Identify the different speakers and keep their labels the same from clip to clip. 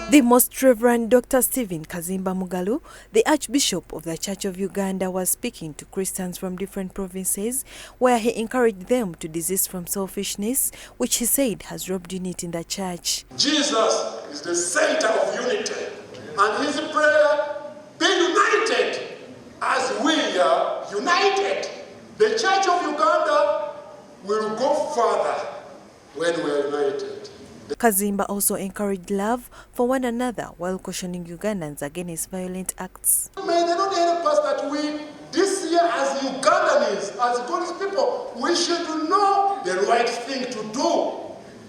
Speaker 1: The Most Reverend Dr. Stephen Kaziimba Mugalu, the Archbishop of the Church of Uganda, was speaking to Christians from different provinces, where he encouraged them to desist from selfishness, which he said has robbed unity in the church.
Speaker 2: Jesus is the center of unity, and his prayer, be united as we are united. The Church of Uganda will go further when we are united.
Speaker 1: Kazimba also encouraged love for one another while cautioning Ugandans against violent acts.
Speaker 2: May the Lord help us that we, this year as Ugandans, as God's people, we should know the right thing to do.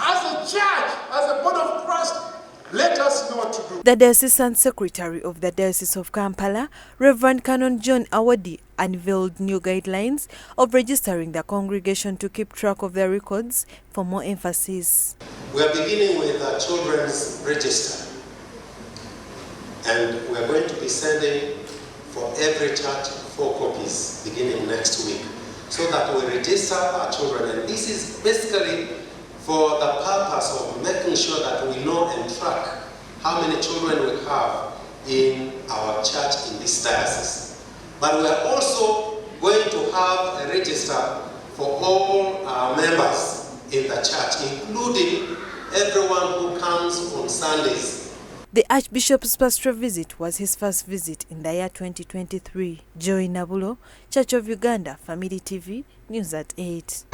Speaker 2: As a church, as a body of Christ, let us know what to do.
Speaker 1: The Diocesan Secretary of the Diocese of Kampala, Reverend Canon John Awadi, unveiled new guidelines of registering the congregation to keep track of their records for more emphasis.
Speaker 3: We are beginning with a children's register, and we are going to be sending for every church 4 copies beginning next week, so that we register our children. And this is basically for the purpose of making sure that we know and track how many children we have in our church in this diocese. But we are also going to have a register for all our members in the church, including everyone who comes on Sundays.
Speaker 1: The Archbishop's pastoral visit was his first visit in the year 2023. Joy Nabulo, Church of Uganda, Family TV, News at 8.